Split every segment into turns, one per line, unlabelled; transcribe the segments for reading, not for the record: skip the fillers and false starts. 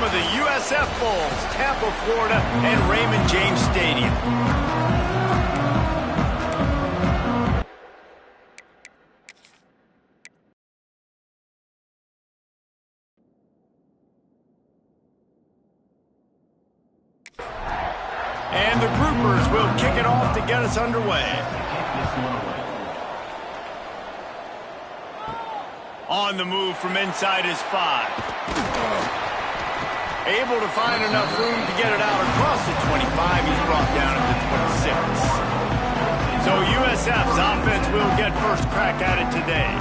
of the USF Bulls, Tampa, Florida, and Raymond James Stadium. And the groupers will kick it off to get us underway. On the move from inside his 5. Able to find enough room to get it out across the 25. He's brought down at the 26. So USF's offense will get first crack at it today.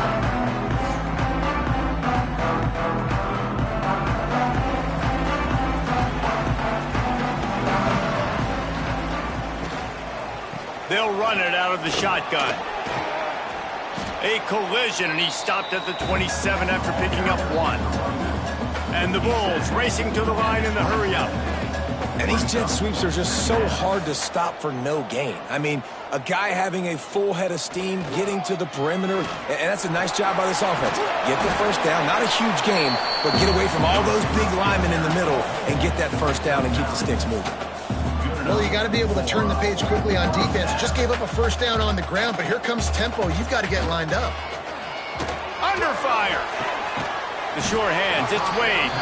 They'll run it out of the shotgun. A collision, and he stopped at the 27 after picking up 1. And the Bulls racing to the line in the hurry-up.
And these jet sweeps are just so hard to stop for no gain. I mean, a guy having a full head of steam, getting to the perimeter, and that's a nice job by this offense. Get the first down, not a huge game, but get away from all those big linemen in the middle and get that first down and keep the sticks moving.
Well, you got to be able to turn the page quickly on defense. Just gave up a first down on the ground, but here comes tempo. You've got to get lined up.
Under fire. The short hands, it's Wade.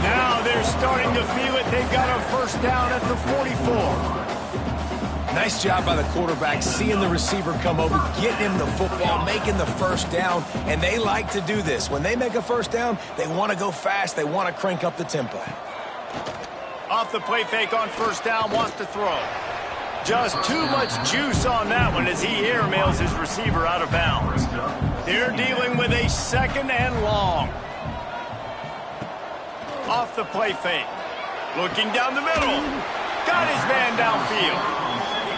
Now they're starting to feel it. They've got a first down at the 44.
Nice job by the quarterback, seeing the receiver come over, getting him the football, making the first down, and they like to do this. When they make a first down, they want to go fast. They want to crank up the tempo.
Off the play fake on first down, wants to throw. Just too much juice on that one as he airmails his receiver out of bounds. They're dealing with a second and long. Off the play fake. Looking down the middle. Got his man downfield.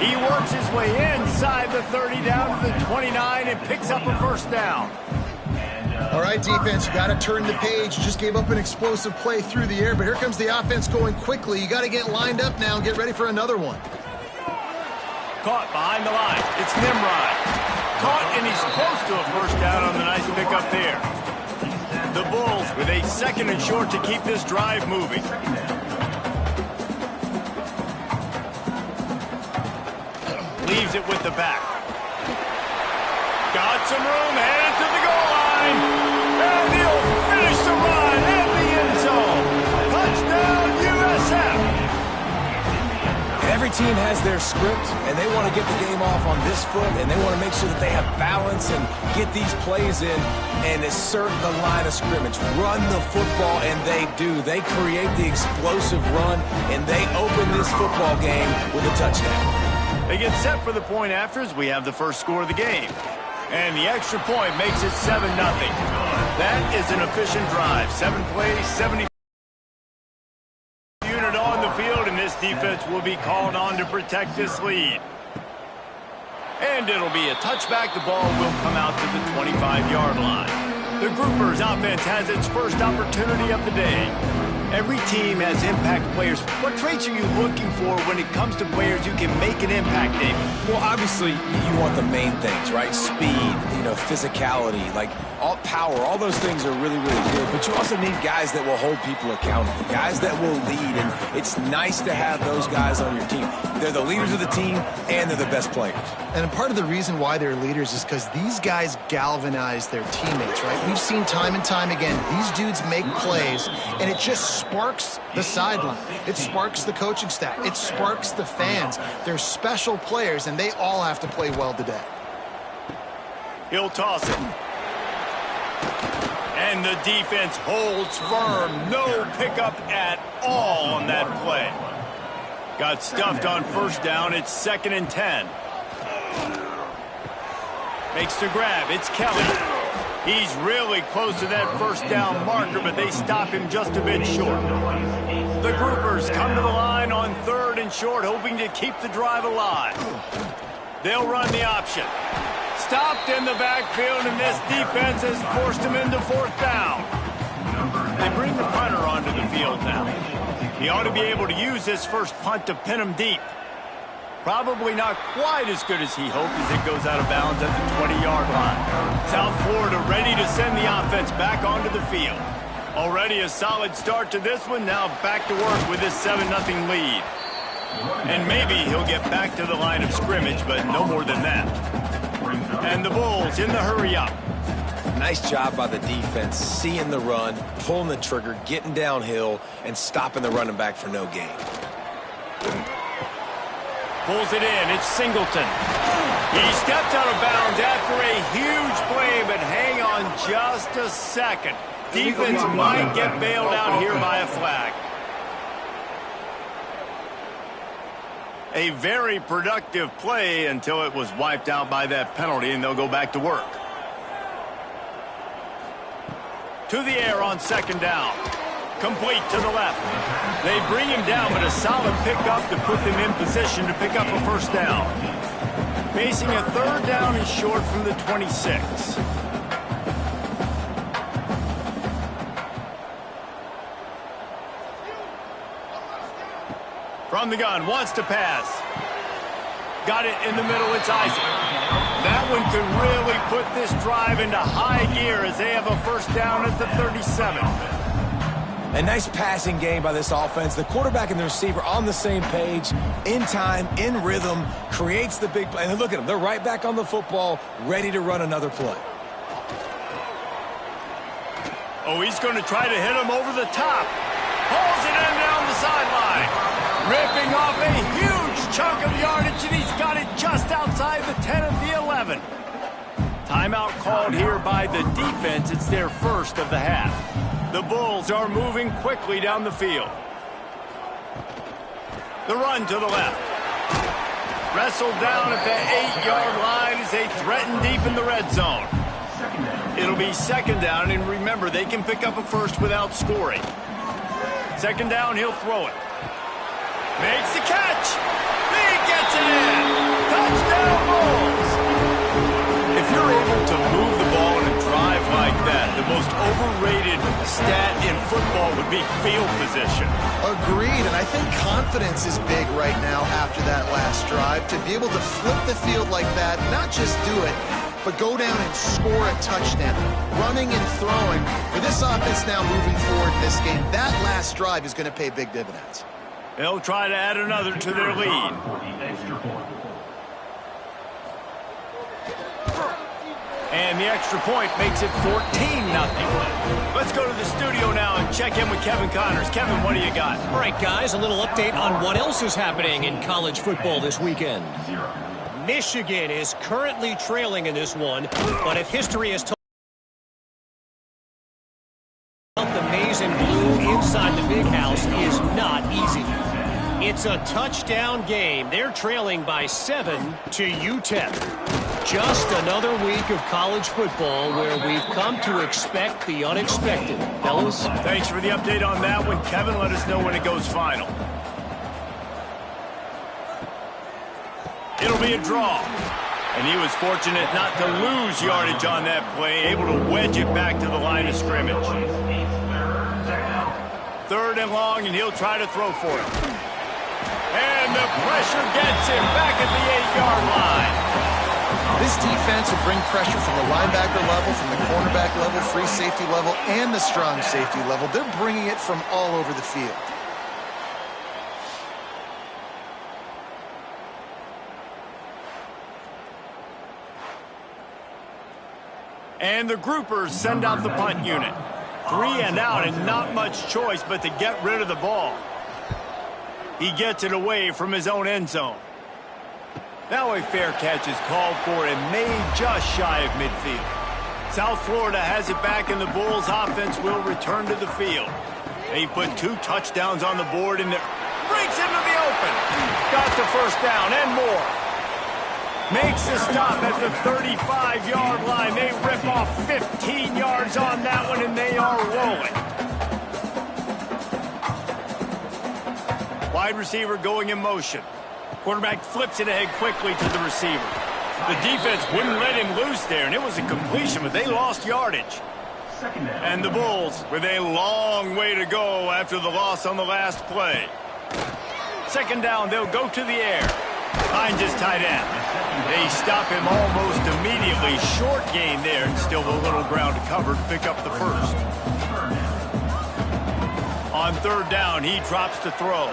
He works his way inside the 30 down to the 29 and picks up a first down.
All right, defense, you got to turn the page. Just gave up an explosive play through the air, but here comes the offense going quickly. You got to get lined up now and get ready for another one.
Caught behind the line. It's Nimrod. Caught, and he's close to a first down on the nice pickup there. The Bulls with a second and short to keep this drive moving. Leaves it with the back. Got some room, headed to the goal line. And he'll finish the run in the end zone. Touchdown, USF.
Every team has their script, and they want to get the game off on this foot, and they want to make sure that they have balance and get these plays in and assert the line of scrimmage. Run the football, and they do. They create the explosive run, and they open this football game with a touchdown.
They get set for the point after as we have the first score of the game. And the extra point makes it 7-0. That is an efficient drive. 7 plays, 70 unit on the field, and this defense will be called on to protect this lead. And it'll be a touchback. The ball will come out to the 25-yard line. The Groupers offense has its first opportunity of the day. Every team has impact players. What traits are you looking for when it comes to players who can make an impact, David?
Well, obviously, you want the main things, right? Speed, physicality, like all power, all those things are really, really good. But you also need guys that will hold people accountable, guys that will lead, and it's nice to have those guys on your team. They're the leaders of the team, and they're the best players.
And part of the reason why they're leaders is because these guys galvanize their teammates, right? We've seen time and time again, these dudes make plays, and it just sparks the sideline. It sparks the coaching staff. It sparks the fans. They're special players, and they all have to play well today.
He'll toss it. And the defense holds firm. No pickup at all on that play. Got stuffed on first down. It's 2nd and 10. Makes the grab. It's Kelly. He's really close to that first down marker, but they stop him just a bit short. The Groupers come to the line on 3rd and short, hoping to keep the drive alive. They'll run the option. Stopped in the backfield, and this defense has forced him into 4th down. They bring the punter onto the field now. He ought to be able to use this first punt to pin him deep. Probably not quite as good as he hoped as it goes out of bounds at the 20-yard line. South Florida ready to send the offense back onto the field. Already a solid start to this one. Now back to work with this 7-0 lead. And maybe he'll get back to the line of scrimmage, but no more than that. And the Bulls in the hurry up.
Nice job by the defense, seeing the run, pulling the trigger, getting downhill, and stopping the running back for no gain.
Pulls it in. It's Singleton. He stepped out of bounds after a huge play, but hang on just a second. Defense might get bailed out here by a flag. A very productive play until it was wiped out by that penalty, and they'll go back to work. To the air on 2nd down. Complete to the left. They bring him down, but a solid pickup to put them in position to pick up a 1st down. Facing a 3rd down and short from the 26. From the gun, wants to pass. Got it in the middle, it's Isaac. That one could really put this drive into high gear as they have a 1st down at the 37.
A nice passing game by this offense. The quarterback and the receiver on the same page, in time, in rhythm, creates the big play. And look at them, they're right back on the football, ready to run another play.
Oh, he's going to try to hit him over the top. Pulls it in down the sideline. Ripping off a huge chunk of yardage, and he's got it just outside the 10 of the 11. Timeout called here by the defense. It's their 1st of the half. The Bulls are moving quickly down the field. The run to the left. Wrestled down at the 8-yard line as they threaten deep in the red zone. It'll be 2nd down, and remember, they can pick up a 1st without scoring. 2nd down, he'll throw it. Makes the catch. He gets it in. Touchdown, Bulls. If you're able to move the ball in a drive like that, the most overrated stat in football would be field position.
Agreed, and I think confidence is big right now after that last drive. To be able to flip the field like that, not just do it, but go down and score a touchdown. Running and throwing. For this offense now moving forward in this game, that last drive is going to pay big dividends.
They'll try to add another to their lead. And the extra point makes it 14-0. Let's go to the studio now and check in with Kevin Connors. Kevin, what do you got?
All right, guys, a little update on what else is happening in college football this weekend. Michigan is currently trailing in this one, but if history is told, the maize and blue inside the big house is not easy. It's a touchdown game. They're trailing by 7 to UTEP. Just another week of college football where we've come to expect the unexpected. Fellas?
Thanks for the update on that one. Kevin, let us know when it goes final. It'll be a draw. And he was fortunate not to lose yardage on that play, able to wedge it back to the line of scrimmage. 3rd and long, and he'll try to throw for it. And the pressure gets him back at the 8-yard line.
This defense will bring pressure from the linebacker level, from the cornerback level, free safety level, and the strong safety level. They're bringing it from all over the field.
And the groupers send out the punt unit. 3 and out, and not much choice but to get rid of the ball. He gets it away from his own end zone. Now a fair catch is called for and made just shy of midfield. South Florida has it back, and the Bulls offense will return to the field. They put 2 touchdowns on the board, and it breaks into the open. Got the 1st down and more. Makes the stop at the 35-yard line. They rip off 15 yards on that one, and they are rolling. Wide receiver going in motion. Quarterback flips it ahead quickly to the receiver. The defense wouldn't let him loose there, and it was a completion, but they lost yardage. And the Bulls with a long way to go after the loss on the last play. 2nd down, they'll go to the air. Behind his tight end. They stop him almost immediately. Short gain there, and still a little ground to cover to pick up the 1st. On third down, he drops to throw.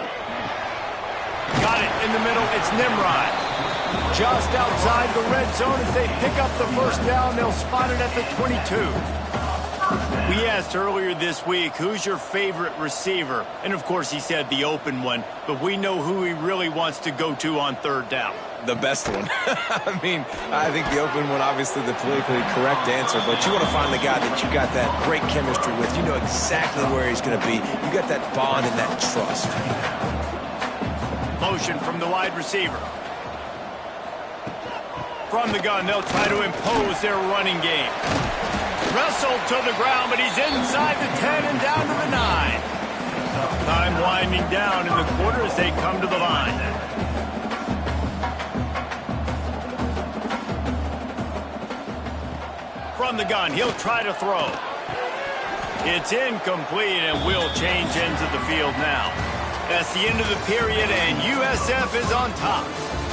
Got it in the middle. It's Nimrod. Just outside the red zone as they pick up the first down. They'll spot it at the 22. We asked earlier this week, who's your favorite receiver? And, of course, he said the open one. But we know who he really wants to go to on third down.
The best one. I mean, I think the open one, obviously the politically correct answer, but you want to find the guy that you got that great chemistry with. You know exactly where he's going to be. You got that bond and that trust.
Motion from the wide receiver. From the gun, they'll try to impose their running game. Wrestled to the ground, but he's inside the 10 and down to the 9. Time winding down in the quarter as they come to the line. From the gun, he'll try to throw. It's incomplete and will change ends of the field now. That's the end of the period, and USF is on top.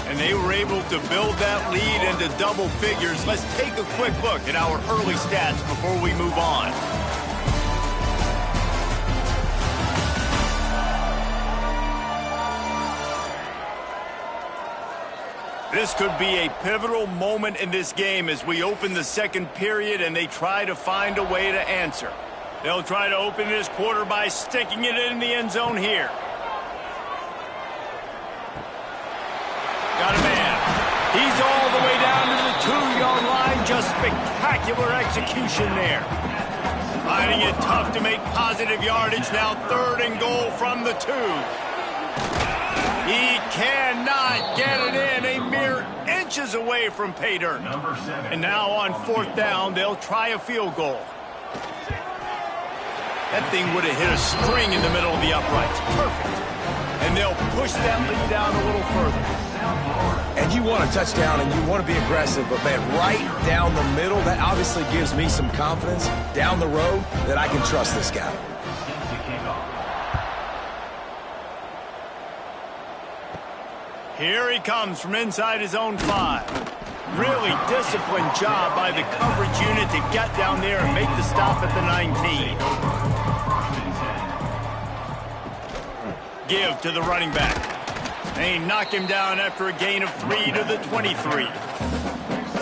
And they were able to build that lead into double figures. Let's take a quick look at our early stats before we move on. This could be a pivotal moment in this game as we open the second period and they try to find a way to answer. They'll try to open this quarter by sticking it in the end zone here. Got a man. He's all the way down to the 2-yard line. Just spectacular execution there. Finding it tough to make positive yardage. Now 3rd and goal from the 2. He cannot get it in. A mere inches away from pay dirt. And now on 4th down, they'll try a field goal. That thing would have hit a string in the middle of the uprights. Perfect. And they'll push that lead down a little further.
And you want a touchdown and you want to be aggressive, but man, right down the middle, that obviously gives me some confidence down the road that I can trust this guy.
Here he comes from inside his own 5. Really disciplined job by the coverage unit to get down there and make the stop at the 19. Give to the running back. They knock him down after a gain of 3 to the 23.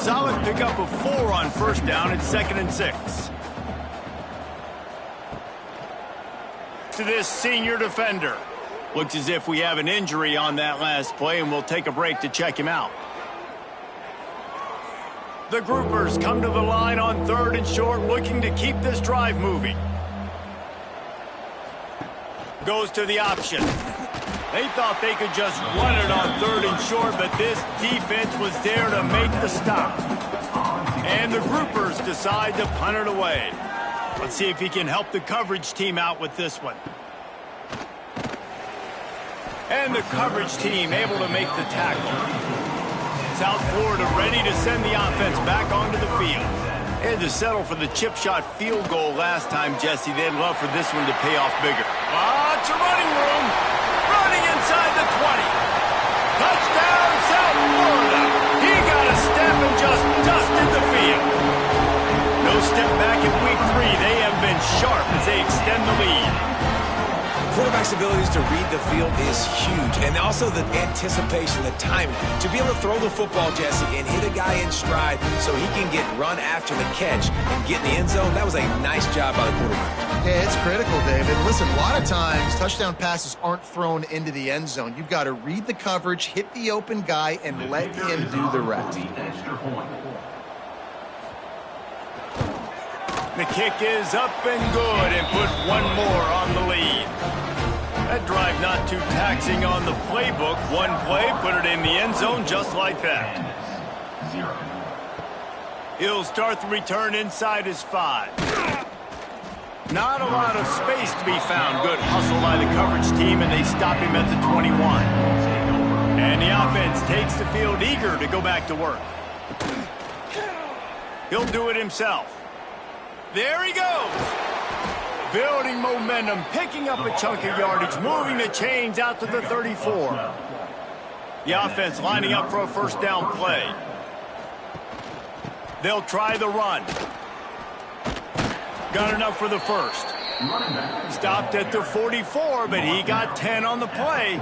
Solid pickup of 4 on 1st down at 2nd and 6. To this senior defender. Looks as if we have an injury on that last play, and we'll take a break to check him out. The groupers come to the line on 3rd and short, looking to keep this drive moving. Goes to the option. They thought they could just run it on 3rd and short, but this defense was there to make the stop. And the groupers decide to punt it away. Let's see if he can help the coverage team out with this one. And the coverage team able to make the tackle. South Florida ready to send the offense back onto the field. Had to settle for the chip shot field goal last time, Jesse. They'd love for this one to pay off bigger. Lots of running room. Running inside the 20. Touchdown, South Florida. He got a step and just dusted the field. No step back in week 3. They have been sharp as they extend the lead.
Quarterback's abilities to read the field is huge, and also the anticipation, the timing. To be able to throw the football, Jesse, and hit a guy in stride so he can get run after the catch and get in the end zone, that was a nice job by the quarterback.
Yeah, it's critical, David. Listen, a lot of times touchdown passes aren't thrown into the end zone. You've got to read the coverage, hit the open guy, and let him do the rest.
The kick is up and good and put one more on the lead. That drive not too taxing on the playbook. One play, put it in the end zone just like that. He'll start the return inside his 5. Not a lot of space to be found. Good hustle by the coverage team, and they stop him at the 21. And the offense takes the field eager to go back to work. He'll do it himself. There he goes. Building momentum, picking up a chunk of yardage, moving the chains out to the 34. The offense lining up for a 1st down play. They'll try the run. Got enough for the 1st. Stopped at the 44, but he got 10 on the play.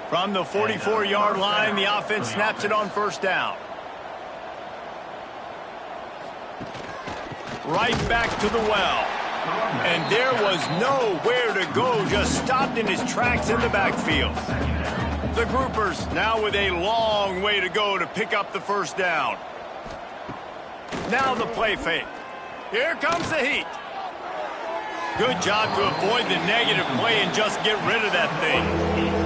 From the 44-yard line, the offense snaps it on first down. Right back to the well. And there was nowhere to go, just stopped in his tracks in the backfield. The groupers now with a long way to go to pick up the first down. Now the play fake. Here comes the heat. Good job to avoid the negative play and just get rid of that thing.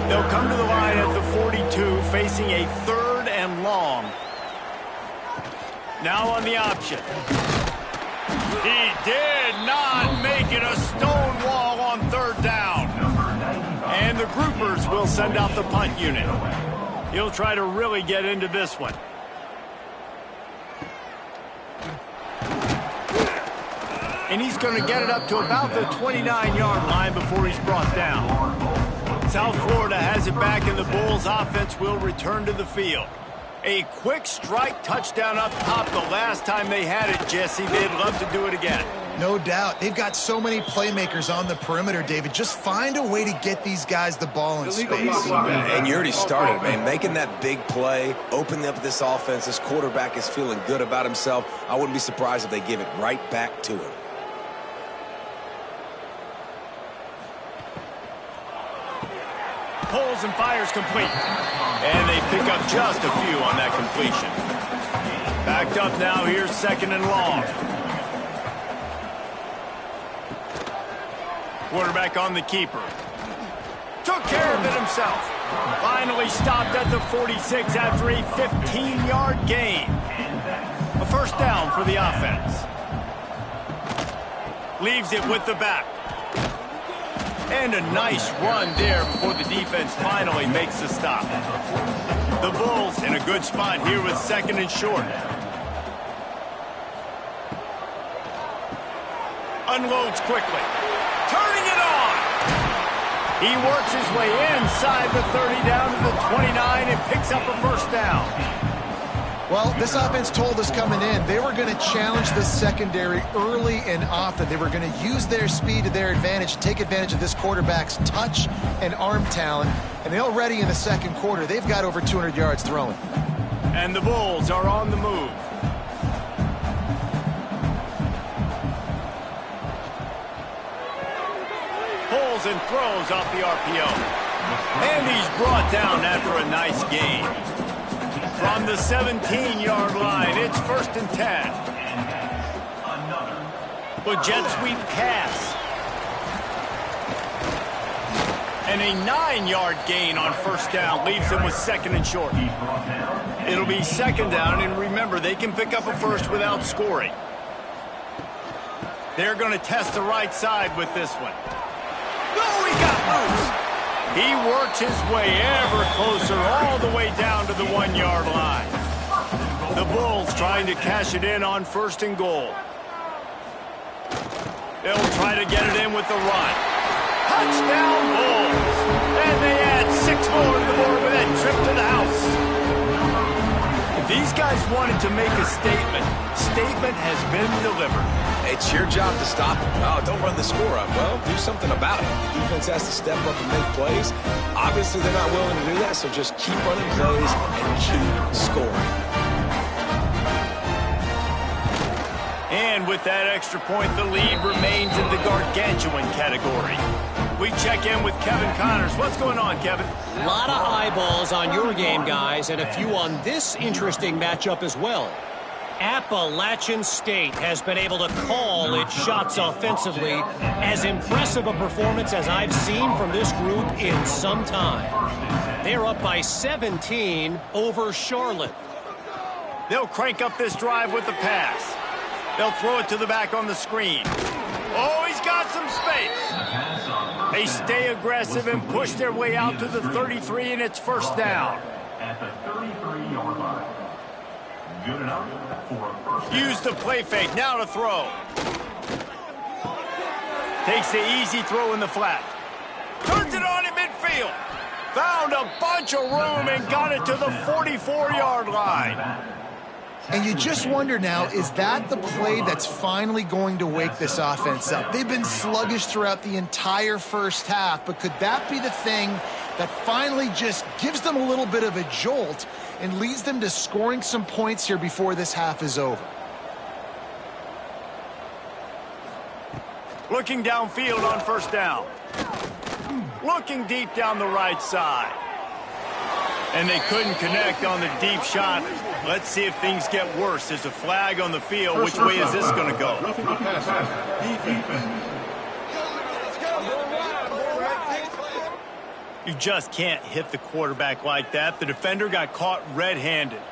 They'll come to the line at the 42, facing a 3rd and long. Now on the option. He did not make it a stone wall on 3rd down. And the groupers will send out the punt unit. He'll try to really get into this one. And he's going to get it up to about the 29-yard line before he's brought down. South Florida has it back, and the Bulls offense will return to the field. A quick strike touchdown up top the last time they had it, Jesse. They'd love to do it again.
No doubt. They've got so many playmakers on the perimeter, David. Just find a way to get these guys the ball in space.
And you already started, man. Making that big play, opening up this offense. This quarterback is feeling good about himself. I wouldn't be surprised if they give it right back to him.
Pulls and fires complete. And they pick up just a few on that completion. Backed up now, here's 2nd and long. Quarterback on the keeper. Took care of it himself. Finally stopped at the 46 after a 15-yard gain. A first down for the offense. Leaves it with the back. And a nice run there before the defense finally makes the stop. The Bulls in a good spot here with 2nd and short. Unloads quickly. Turning it on. He works his way inside the 30 down to the 29 and picks up a first down.
Well, this offense told us coming in they were going to challenge the secondary early and often. They were going to use their speed to their advantage, take advantage of this quarterback's touch and arm talent. And already in the 2nd quarter, they've got over 200 yards throwing.
And the Bulls are on the move. Pulls and throws off the RPO. And he's brought down after a nice gain. From the 17-yard line, it's 1st and 10. With jet sweep pass. And a 9-yard gain on first down leaves them with 2nd and short. It'll be 2nd down, and remember, they can pick up a first without scoring. They're going to test the right side with this one. Oh, he got loose. He works his way ever closer all the way down to the 1-yard line. The Bulls trying to cash it in on 1st and goal. They'll try to get it in with the run. Touchdown Bulls! And they add 6 more to the board with that trip to the house. If these guys wanted to make a statement has been delivered.
It's your job to stop it. Oh, don't run the score up. Well, do something about it. The defense has to step up and make plays. Obviously, they're not willing to do that, so just keep running plays and keep scoring.
And with that extra point, the lead remains in the gargantuan category. We check in with Kevin Connors. What's going on, Kevin?
A lot of eyeballs on your game, guys, and a few on this interesting matchup as well. Appalachian State has been able to call its shots offensively. As impressive a performance as I've seen from this group in some time. They're up by 17 over Charlotte.
They'll crank up this drive with the pass. They'll throw it to the back on the screen. Oh, he's got some space. They stay aggressive and push their way out to the 33, and it's first down.
At the 33-yard line. Good enough for a first down.
Use the play fake. Now to throw. Takes the easy throw in the flat. Turns it on in midfield. Found a bunch of room and got it to the 44-yard line.
And you just wonder now, is that the play that's finally going to wake this offense up? They've been sluggish throughout the entire first half, but could that be the thing that finally just gives them a little bit of a jolt and leads them to scoring some points here before this half is over?
Looking downfield on first down. Looking deep down the right side. And they couldn't connect on the deep shot. Let's see if things get worse. There's a flag on the field. Which way is this going to go? You just can't hit the quarterback like that. The defender got caught red-handed.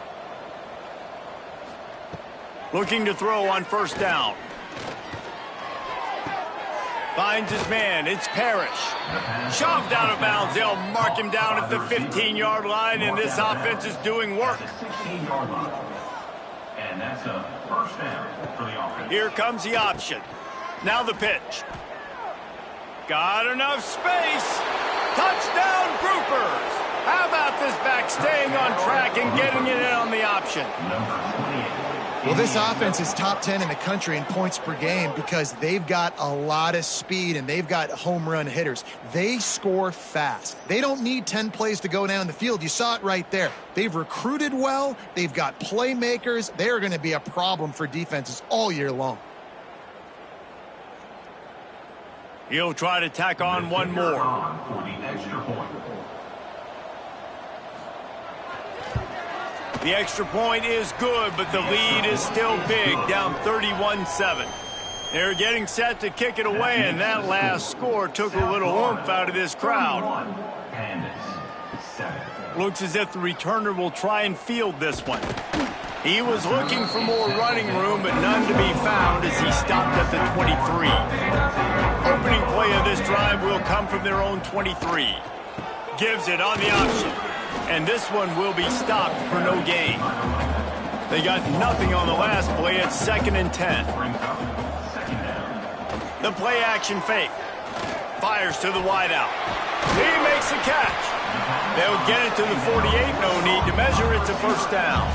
Looking to throw on first down. Finds his man. It's Parrish. Shoved out of bounds. They'll mark him down at the 15-yard line, and this offense is doing work.
And that's a first down for the offense.
Here comes the option. Now the pitch. Got enough space. Touchdown, Groupers. How about this back staying on track and getting it in on the option?
Number 28.
Well, this offense is top 10 in the country in points per game because they've got a lot of speed and they've got home run hitters. They score fast. They don't need 10 plays to go down the field. You saw it right there. They've recruited well. They've got playmakers. They're going to be a problem for defenses all year long.
He'll try to tack on one more.
For the extra point.
The extra point is good, but the lead is still big, down 31-7. They're getting set to kick it away, and that last score took a little oomph out of this crowd. Looks as if the returner will try and field this one. He was looking for more running room, but none to be found as he stopped at the 23. Opening play of this drive will come from their own 23. Gives it on the option. And this one will be stopped for no gain. They got nothing on the last play. It's 2nd and 10. The play action fake. Fires to the wideout. He makes the catch. They'll get it to the 48. No need to measure. It's a first down.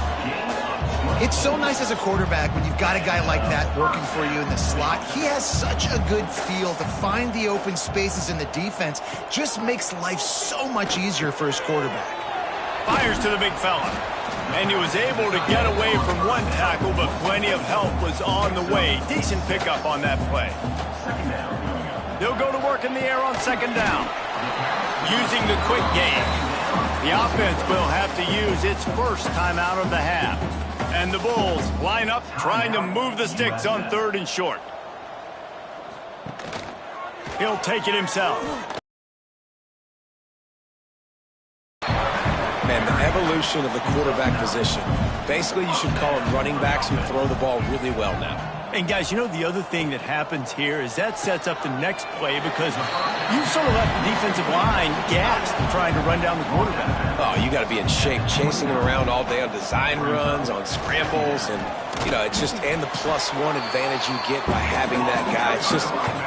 It's so nice as a quarterback when you've got a guy like that working for you in the slot. He has such a good feel to find the open spaces in the defense. Just makes life so much easier for his quarterback.
Fires to the big fella. And he was able to get away from one tackle, but plenty of help was on the way. Decent pickup on that play. They'll go to work in the air on second down. Using the quick game. The offense will have to use its first timeout of the half. And the Bulls line up trying to move the sticks on 3rd and short. He'll take it himself.
Man, the evolution of the quarterback position. Basically, you should call them running backs who throw the ball really well now.
And guys, you know the other thing that happens here is that sets up the next play because you sort of left the defensive line gassed trying to run down the quarterback.
Oh, you got to be in shape, chasing him around all day on design runs, on scrambles, and you know, it's just and the +1 advantage you get by having that guy.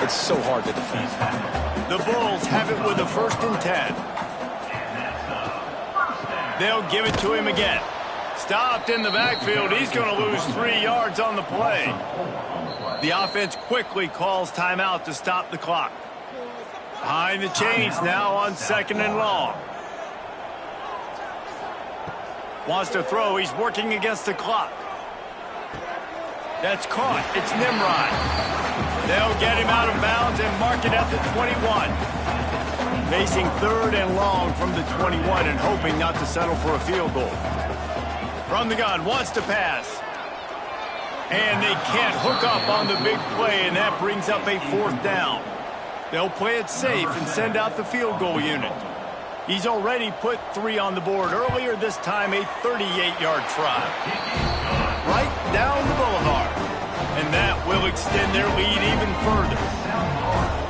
It's so hard to defend.
The Bulls have it with a 1st and 10. They'll give it to him again. Stopped in the backfield. He's going to lose 3 yards on the play. The offense quickly calls timeout to stop the clock. Behind the chains now on 2nd and long. Wants to throw. He's working against the clock. That's caught. It's Nimrod. They'll get him out of bounds and mark it at the 21. Facing 3rd and long from the 21 and hoping not to settle for a field goal. From the gun, wants to pass. And they can't hook up on the big play, and that brings up a 4th down. They'll play it safe and send out the field goal unit. He's already put 3 on the board earlier, this time a 38-yard try. Right down the boulevard. And that will extend their lead even further.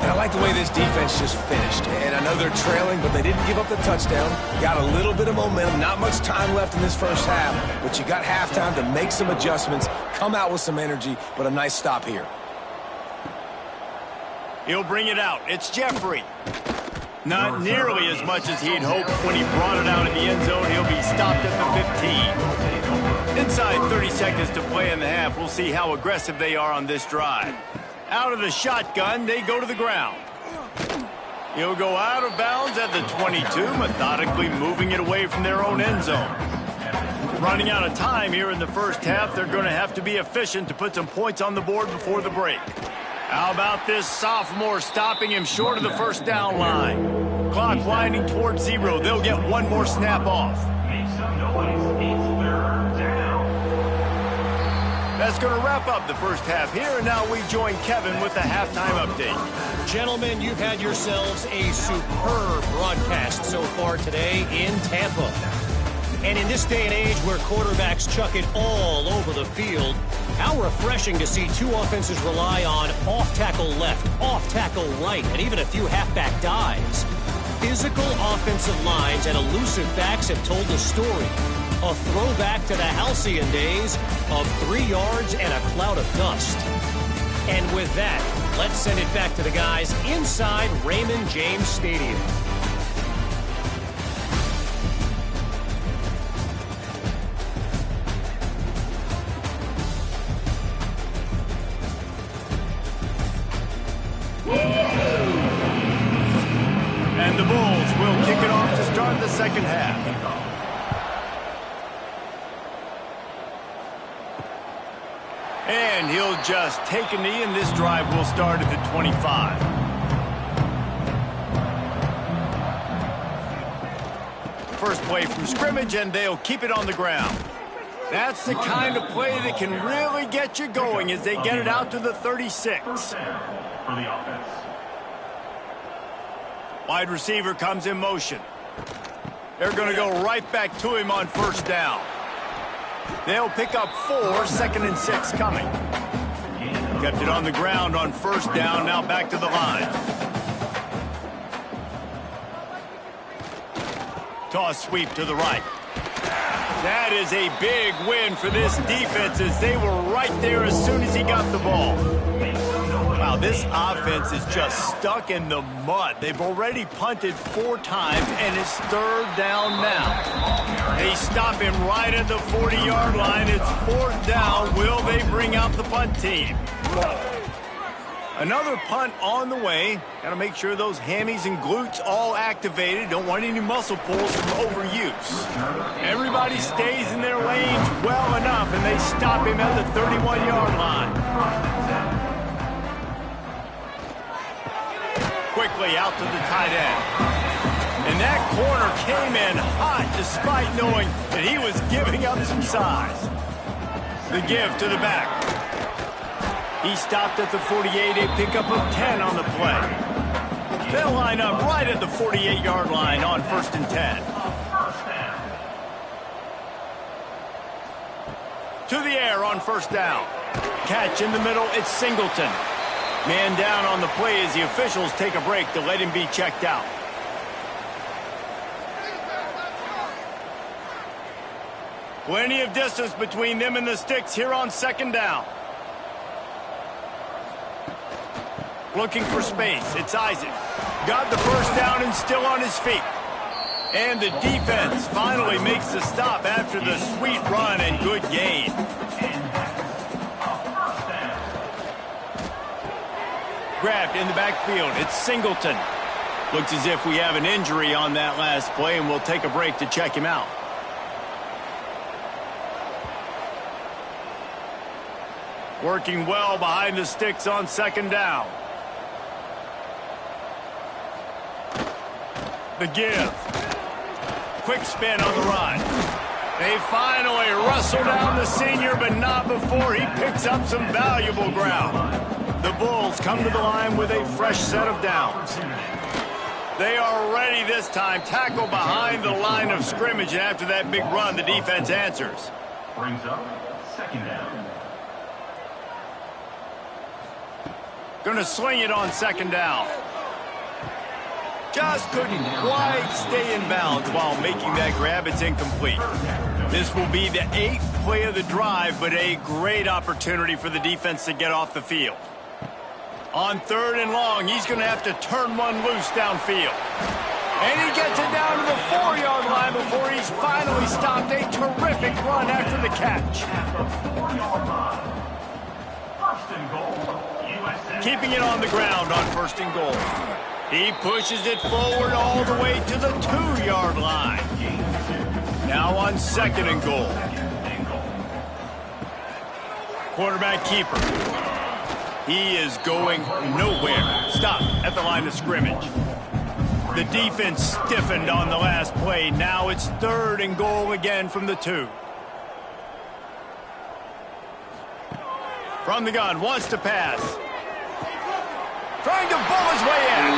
And I like the way this defense just finished. And I know they're trailing, but they didn't give up the touchdown. Got a little bit of momentum. Not much time left in this first half, but you got halftime to make some adjustments, come out with some energy, but a nice stop here.
He'll bring it out. It's Jeffrey. Not nearly as much as he'd hoped when he brought it out in the end zone. He'll be stopped at the 15. Inside 30 seconds to play in the half. We'll see how aggressive they are on this drive. Out of the shotgun, they go to the ground. He'll go out of bounds at the 22, methodically moving it away from their own end zone. Running out of time here in the first half, they're going to have to be efficient to put some points on the board before the break. How about this sophomore stopping him short of the first down line? Clock winding towards 0. They'll get one more snap off.
Make some noise. It's third down.
That's going to wrap up the first half here, and now we join Kevin with the halftime update.
Gentlemen, you've had yourselves a superb broadcast so far today in Tampa. And in this day and age where quarterbacks chuck it all over the field, how refreshing to see two offenses rely on off-tackle left, off-tackle right, and even a few halfback dives. Physical offensive lines and elusive backs have told the story. A throwback to the halcyon days of 3 yards and a cloud of dust. And with that, let's send it back to the guys inside Raymond James Stadium.
And the Bulls will kick it off to start the second half. And he'll just take a knee, and this drive will start at the 25. First play from scrimmage, and they'll keep it on the ground. That's the kind of play that can really get you going as they get it out to the 36.
First down for the offense.
Wide receiver comes in motion. They're going to go right back to him on first down. They'll pick up 4, second and 6 coming. Kept it on the ground on first down, now back to the line. Toss sweep to the right. That is a big win for this defense as they were right there as soon as he got the ball. Wow, this offense is just stuck in the mud. They've already punted 4 times, and it's third down now. They stop him right at the 40-yard line. It's fourth down. Will they bring out the punt team? Another punt on the way. Got to make sure those hammies and glutes all activated. Don't want any muscle pulls from overuse. Everybody stays in their lanes well enough, and they stop him at the 31-yard line. Quickly out to the tight end. And that corner came in hot despite knowing that he was giving up some size. The give to the back. He stopped at the 48, a pickup of 10 on the play. They'll line up right at the 48-yard line on first and 10. To the air on first down. Catch in the middle, it's Singleton. Man down on the play as the officials take a break to let him be checked out. Plenty of distance between them and the sticks here on second down. Looking for space. It's Isaac. Got the first down and still on his feet. And the defense finally makes the stop after the sweet run and good gain. Grabbed in the backfield. It's Singleton. Looks as if we have an injury on that last play, and we'll take a break to check him out. Working well behind the sticks on second down. The give. Quick spin on the run. They finally rustle down the senior, but not before he picks up some valuable ground. The Bulls come to the line with a fresh set of downs. They are ready this time. Tackle behind the line of scrimmage, and after that big run, the defense answers.
Brings up second down.
Going to sling it on second down. Just couldn't quite stay in bounds while making that grab. It's incomplete. This will be the 8th play of the drive, but a great opportunity for the defense to get off the field. On third and long, he's going to have to turn one loose downfield. And he gets it down to the 4-yard line before he's finally stopped. A terrific run after the catch. Keeping it on the ground on 1st and goal. He pushes it forward all the way to the 2-yard line. Now on 2nd and goal. Quarterback keeper. He is going nowhere. Stop at the line of scrimmage. The defense stiffened on the last play. Now it's 3rd and goal again from the 2. From the gun, wants to pass. Trying to bull his way in.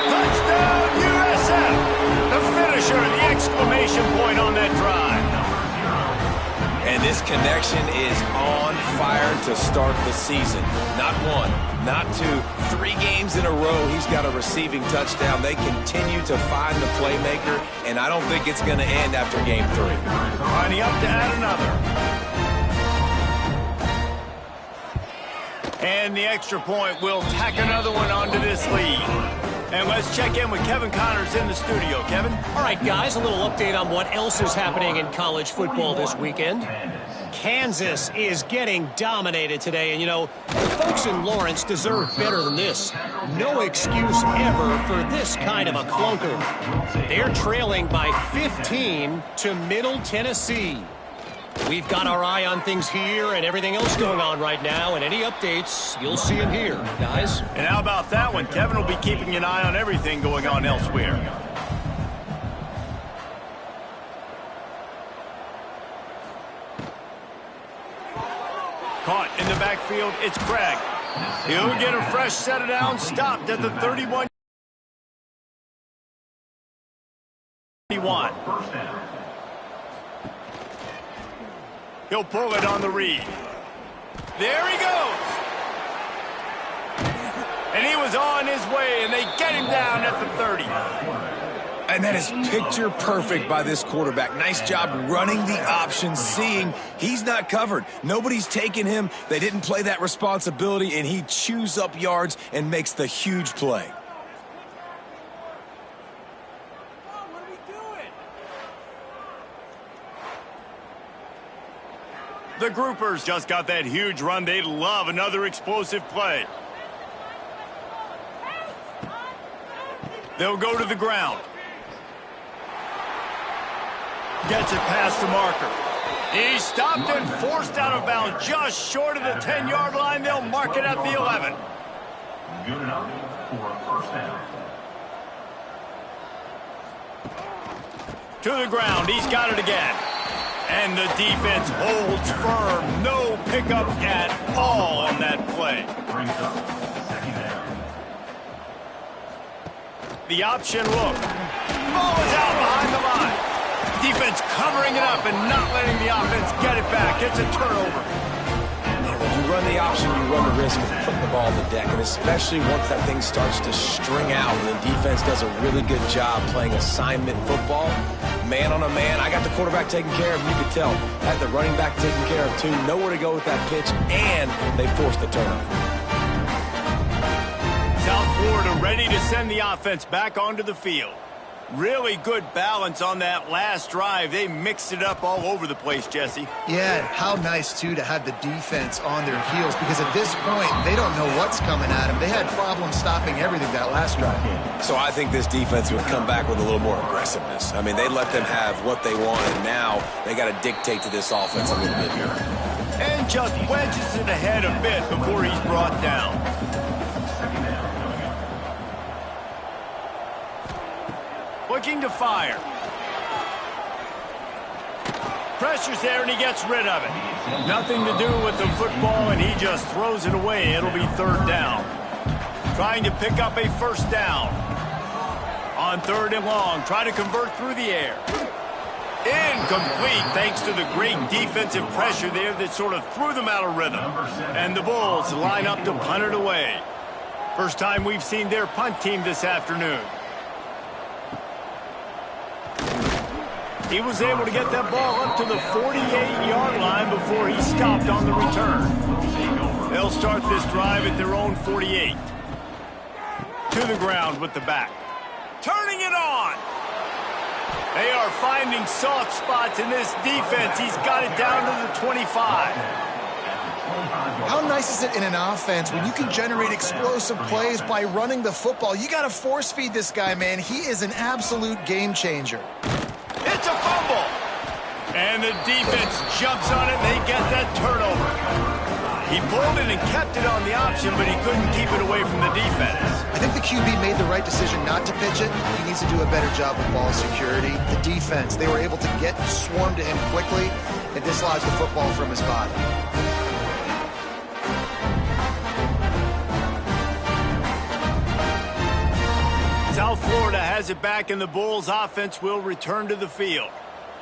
Touchdown, USF. The finisher, the exclamation point on that drive.
And this connection is on fire to start the season. Not 1, not 2, 3 games in a row he's got a receiving touchdown. They continue to find the playmaker, and I don't think it's going to end after game 3.
Lining up to add another. And the extra point will tack another one onto this lead. And let's check in with Kevin Connors in the studio. Kevin?
All right, guys, a little update on what else is happening in college football this weekend. Kansas is getting dominated today. And, you know, the folks in Lawrence deserve better than this. No excuse ever for this kind of a clunker. They're trailing by 15 to Middle Tennessee. We've got our eye on things here and everything else going on right now, and any updates, you'll see them here, guys.
And how about that one? Kevin will be keeping an eye on everything going on elsewhere. Caught in the backfield, it's Craig. He'll get a fresh set of downs, stopped at the 31. He'll pull it on the read. There he goes. And he was on his way, and they get him down at the 30.
And that is picture perfect by this quarterback. Nice job running the option, seeing he's not covered. Nobody's taking him. They didn't play that responsibility, and he chews up yards and makes the huge play.
The groupers just got that huge run. They love another explosive play. They'll go to the ground. Gets it past the marker. He's stopped and forced out of bounds just short of the 10-yard line. They'll mark it at the 11.
Good enough for a 1st down.
To the ground. He's got it again. And the defense holds firm. No pickup at all on that play.
Brings up 2nd down.
The option look. Ball is out behind the line. Defense covering it up and not letting the offense get it back. It's a turnover.
And when you run the option, you run the risk of putting the ball on the deck, and especially once that thing starts to string out, and the defense does a really good job playing assignment football. Man on a man, I got the quarterback taken care of. You could tell. Had the running back taken care of, too. Nowhere to go with that pitch, and they forced the turnover.
South Florida ready to send the offense back onto the field. Really good balance on that last drive. They mixed it up all over the place, Jesse.
Yeah, how nice, too, to have the defense on their heels, because at this point, they don't know what's coming at them. They had problems stopping everything that last drive.
So I think this defense would come back with a little more aggressiveness. I mean, they let them have what they want, and now they got to dictate to this offense a little bit here.
And just wedges it ahead a bit before he's brought down. Looking to fire. Pressure's there, and he gets rid of it. Nothing to do with the football, and he just throws it away. It'll be 3rd down. Trying to pick up a 1st down. On 3rd and long, try to convert through the air. Incomplete, thanks to the great defensive pressure there that sort of threw them out of rhythm. And the Bulls line up to punt it away. First time we've seen their punt team this afternoon. He was able to get that ball up to the 48-yard line before he stopped on the return. They'll start this drive at their own 48. To the ground with the back. Turning bring it on. They are finding soft spots in this defense. He's got it down to the 25.
How nice is it in an offense when you can generate explosive plays by running the football? You got to force feed this guy, man. He is an absolute game changer.
It's a fumble. And the defense jumps on it, and they get that turnover. He pulled it and kept it on the option, but he couldn't keep it away from the defense.
I think the QB made the right decision not to pitch it. He needs to do a better job with ball security. The defense, they were able to get swarmed to him quickly and dislodge the football from his body.
South Florida has it back, and the Bulls offense will return to the field.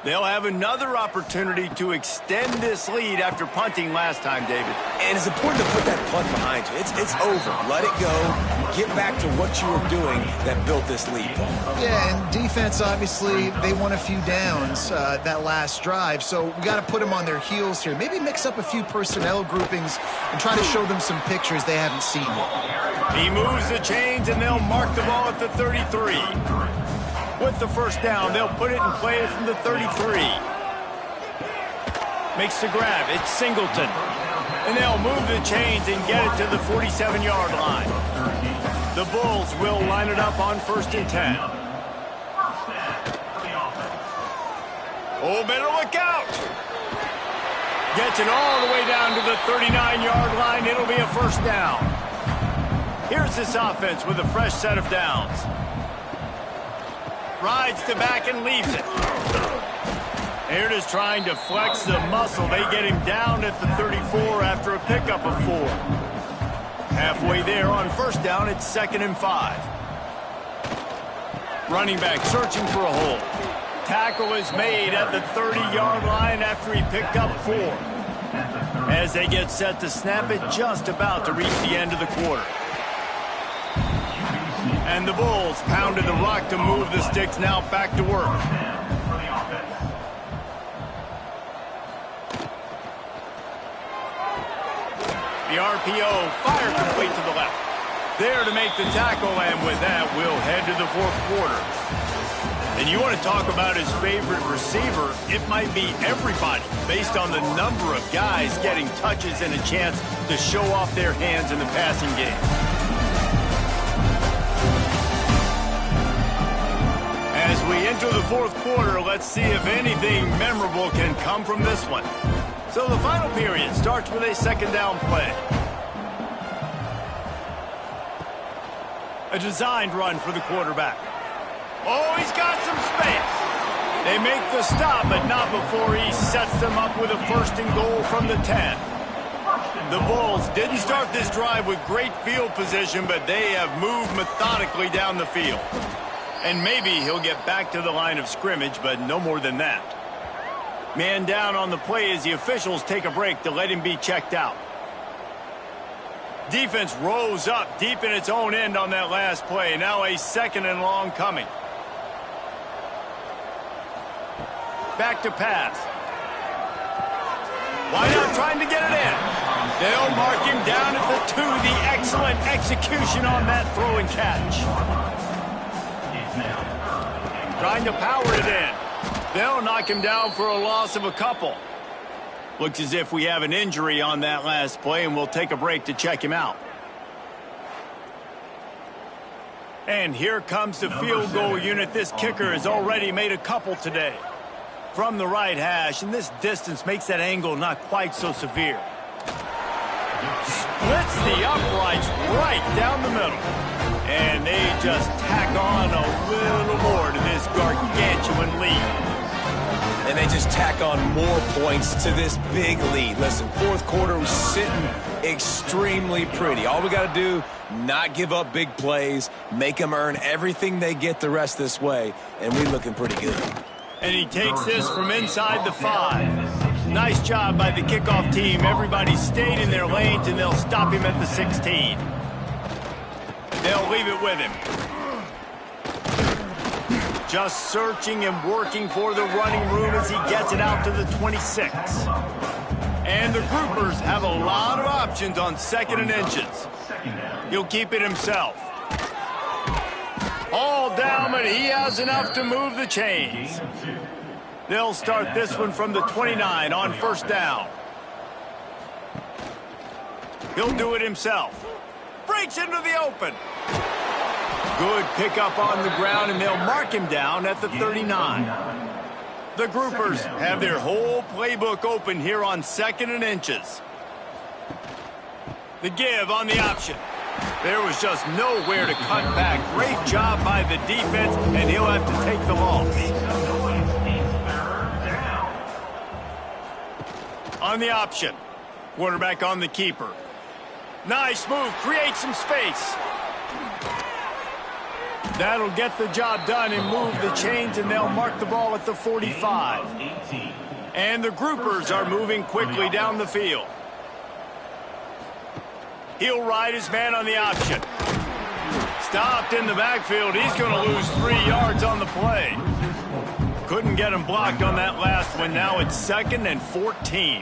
They'll have another opportunity to extend this lead after punting last time, David.
And it's important to put that punt behind you. It's over. Let it go. Get back to what you were doing that built this lead.
Yeah, and defense, obviously, they won a few downs that last drive, so we got to put them on their heels here. Maybe mix up a few personnel groupings and try to show them some pictures they haven't seen yet.
He moves the chains, and they'll mark the ball at the 33. With the first down, they'll put it and play it from the 33. Makes the grab. It's Singleton. And they'll move the chains and get it to the 47-yard line. The Bulls will line it up on 1st and 10. Oh, better look out. Gets it all the way down to the 39-yard line. It'll be a first down. Here's this offense with a fresh set of downs. Rides to back and leaves it. They're just trying to flex the muscle. They get him down at the 34 after a pickup of 4. Halfway there on first down, it's 2nd and 5. Running back searching for a hole. Tackle is made at the 30-yard line after he picked up 4. As they get set to snap it, just about to reach the end of the quarter. And the Bulls pounded the rock to move the sticks, now back to work. The RPO, fire complete to the left. There to make the tackle, and with that, we'll head to the 4th quarter. And you want to talk about his favorite receiver, it might be everybody, based on the number of guys getting touches and a chance to show off their hands in the passing game. As we enter the 4th quarter, let's see if anything memorable can come from this one. So the final period starts with a 2nd down play. A designed run for the quarterback. Oh, he's got some space. They make the stop, but not before he sets them up with a 1st and goal from the 10. The Bulls didn't start this drive with great field position, but they have moved methodically down the field. And maybe he'll get back to the line of scrimmage, but no more than that. Man down on the play as the officials take a break to let him be checked out. Defense rose up deep in its own end on that last play. Now a 2nd and long coming. Back to pass. Why not trying to get it in? They'll mark him down at the 2. The excellent execution on that throw and catch. Trying to power it in. They'll knock him down for a loss of a couple. Looks as if we have an injury on that last play, and we'll take a break to check him out. And here comes the field goal unit. This kicker has already made a couple today. From the right hash, and this distance makes that angle not quite so severe. Splits the uprights right down the middle. And they just tack on a little more to this gargantuan lead.
And they just tack on more points to this big lead. Listen, 4th quarter was sitting extremely pretty. All we got to do, not give up big plays, make them earn everything they get the rest this way, and we're looking pretty good.
And he takes this from inside the 5. Nice job by the kickoff team. Everybody stayed in their lanes, and they'll stop him at the 16. They'll leave it with him. Just searching and working for the running room as he gets it out to the 26. And the groupers have a lot of options on 2nd and inches. He'll keep it himself. All down, but he has enough to move the chains. They'll start this one from the 29 on first down. He'll do it himself. Breaks into the open. Good pickup on the ground, and they'll mark him down at the 39. The groupers have their whole playbook open here on 2nd and inches. The give on the option. There was just nowhere to cut back. Great job by the defense, and he'll have to take the loss. On the option. Quarterback on the keeper. Nice move. Creates some space. That'll get the job done and move the chains, and they'll mark the ball at the 45. And the groupers are moving quickly down the field. He'll ride his man on the option. Stopped in the backfield. He's going to lose 3 yards on the play. Couldn't get him blocked on that last one. Now it's 2nd and 14.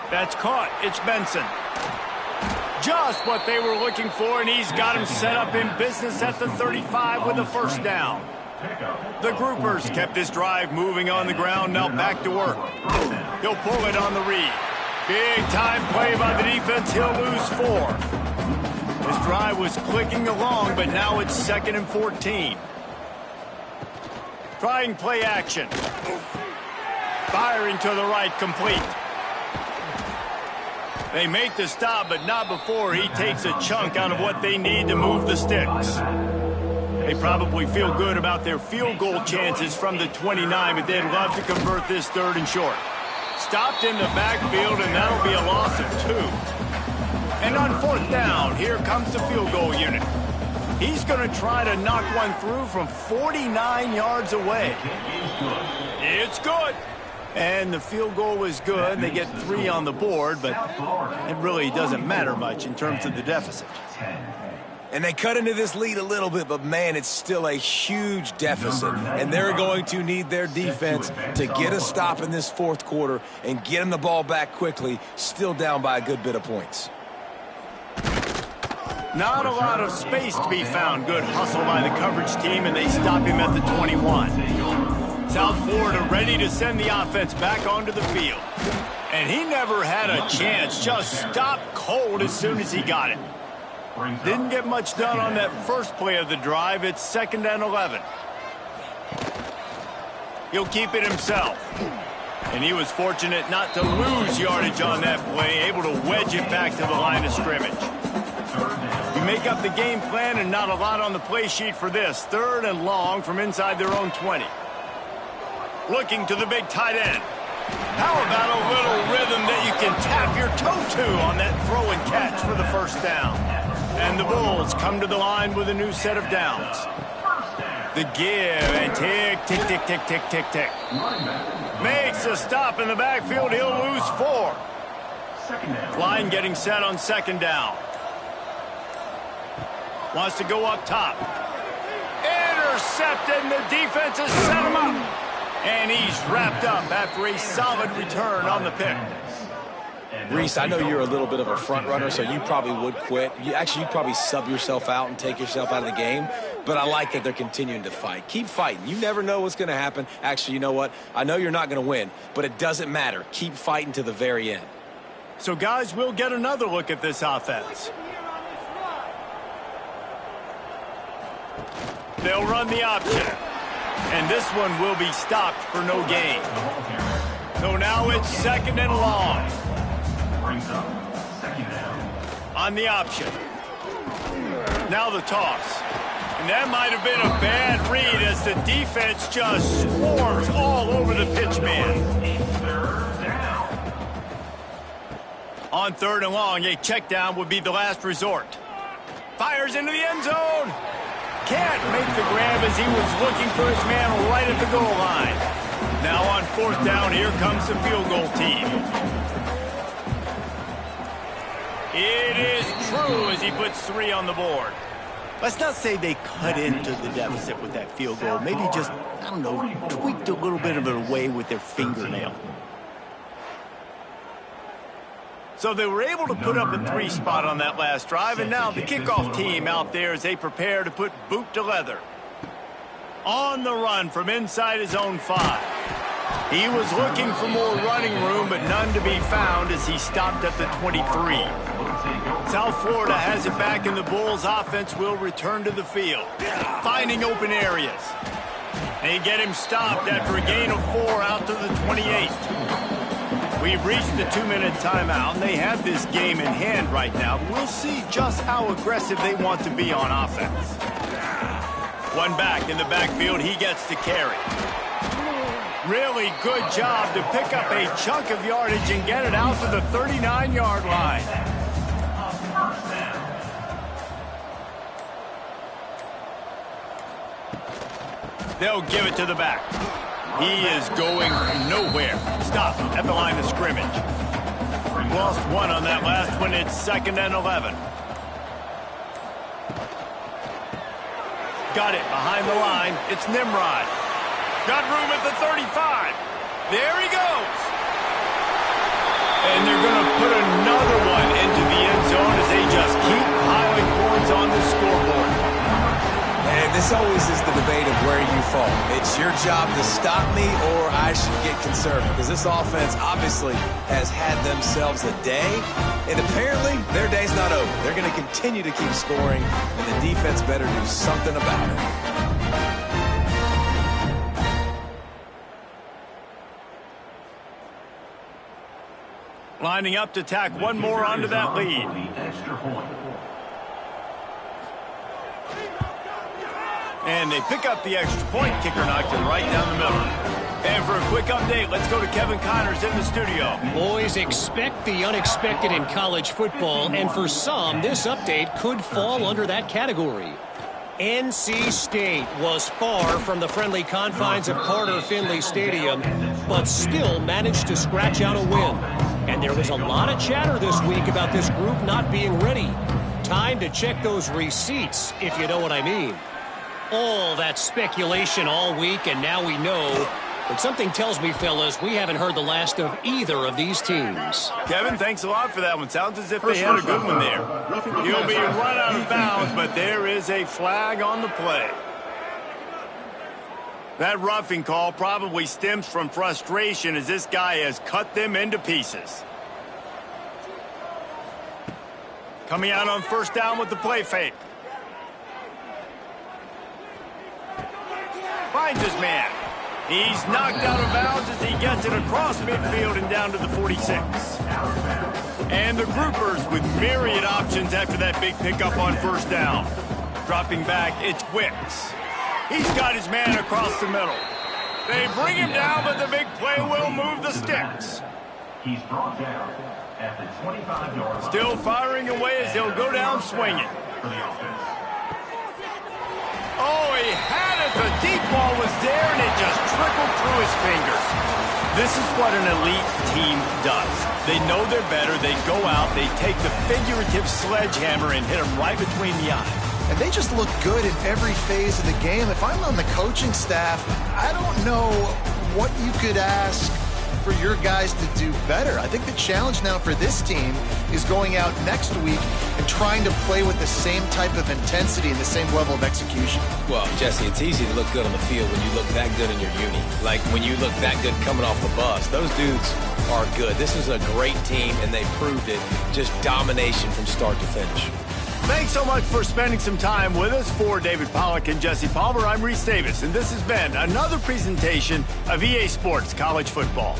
That's caught. It's Benson. Just what they were looking for, and he's got him set up in business at the 35 with a first down. The groupers kept this drive moving on the ground. Now back to work. He'll pull it on the read. Big time play by the defense. He'll lose 4. This drive was clicking along, but now it's 2nd and 14. Trying play action. Firing to the right, complete. They make the stop, but not before he takes a chunk out of what they need to move the sticks. They probably feel good about their field goal chances from the 29, but they'd love to convert this 3rd and short. Stopped in the backfield, and that'll be a loss of 2. And on 4th down, here comes the field goal unit. He's going to try to knock one through from 49 yards away. It's good. And the field goal was good. They get 3 on the board, but it really doesn't matter much in terms of the deficit.
And they cut into this lead a little bit, but, man, it's still a huge deficit. And they're going to need their defense to get a stop in this 4th quarter and get them the ball back quickly, still down by a good bit of points.
Not a lot of space to be found. Good hustle by the coverage team, and they stop him at the 21. South Florida ready to send the offense back onto the field. And he never had a chance. Just stopped cold as soon as he got it. Didn't get much done on that first play of the drive. It's 2nd and 11. He'll keep it himself. And he was fortunate not to lose yardage on that play, able to wedge it back to the line of scrimmage. You make up the game plan, and not a lot on the play sheet for this. 3rd and long from inside their own 20. Looking to the big tight end. How about a little rhythm that you can tap your toe to on that throw and catch for the first down? And the Bulls come to the line with a new set of downs. The give, and tick, tick, tick, tick, tick, tick, tick. Makes a stop in the backfield. He'll lose 4. Line getting set on 2nd down. Wants to go up top. Intercepted, and the defense has set him up. And he's wrapped up after a solid return on the pick.
Reese, I know you're a little bit of a front runner, so you probably would quit. You'd probably sub yourself out and take yourself out of the game. But I like that they're continuing to fight. Keep fighting. You never know what's going to happen. Actually, you know what? I know you're not going to win, but it doesn't matter. Keep fighting to the very end.
So, guys, we'll get another look at this offense. They'll run the option. And this one will be stopped for no gain. So now it's 2nd and long. On the option. Now the toss. And that might have been a bad read as the defense just swarms all over the pitch man. On 3rd and long, a check down would be the last resort. Fires into the end zone. Can't make the grab as he was looking for his man right at the goal line. Now on 4th down, here comes the field goal team. It is true as he puts 3 on the board. Let's not say they cut into the deficit with that field goal. Maybe just, I don't know, tweaked a little bit of it away with their fingernail. So they were able to put up a 3 spot on that last drive, and now the kickoff team out there as they prepare to put boot to leather. On the run from inside his own 5. He was looking for more running room, but none to be found as he stopped at the 23. South Florida has it back, and the Bulls offense will return to the field, finding open areas. They get him stopped after a gain of 4 out to the 28. We've reached the 2-minute timeout, and they have this game in hand right now. We'll see just how aggressive they want to be on offense. One back in the backfield, he gets to carry. Really good job to pick up a chunk of yardage and get it out to the 39-yard line. They'll give it to the back. He is going nowhere. Stop at the line of scrimmage. Lost 1 on that last one. It's 2nd and 11. Got it behind the line. It's Nimrod. Got room at the 35. There he goes. And they're going to put another one into the end zone as they just keep piling points on the scoreboard.
And this always is the debate of where you fall. It's your job to stop me or I should get conservative, because this offense obviously has had themselves a day, and apparently their day's not over. They're going to continue to keep scoring, and the defense better do something about it.
Lining up to tack one more onto that lead. And they pick up the extra point. Kicker knocked it right down the middle. And for a quick update, let's go to Kevin Connors in the studio.
Boys, expect the unexpected in college football, and for some, this update could fall under that category. NC State was far from the friendly confines of Carter Finley Stadium, but still managed to scratch out a win. And there was a lot of chatter this week about this group not being ready. Time to check those receipts, if you know what I mean. All that speculation all week, and now we know. But something tells me, fellas, we haven't heard the last of either of these teams.
Kevin, thanks a lot for that one. Sounds as if they had a good one there. He'll be run out of bounds, but there is a flag on the play. That roughing call probably stems from frustration as this guy has cut them into pieces. Coming out on 1st down with the play fake. Finds his man. He's knocked out of bounds as he gets it across midfield and down to the 46. And the groupers with myriad options after that big pickup on 1st down. Dropping back, it's Wicks. He's got his man across the middle. They bring him down, but the big play will move the sticks.
He's brought down at the 25-yard line.
Still firing away as he'll go down swinging.
For the offense.
Oh, he had it. The deep ball was there, and it just trickled through his fingers. This is what an elite team does. They know they're better. They go out. They take the figurative sledgehammer and hit him right between the eyes.
And they just look good in every phase of the game. If I'm on the coaching staff, I don't know what you could ask for your guys to do better. I think the challenge now for this team is going out next week and trying to play with the same type of intensity and the same level of execution.
Well, Jesse, it's easy to look good on the field when you look that good in your uni. Like when you look that good coming off the bus. Those dudes are good. This is a great team, and they proved it. Just domination from start to finish.
Thanks so much for spending some time with us. For David Pollack and Jesse Palmer, I'm Reese Davis, and this has been another presentation of EA Sports College Football.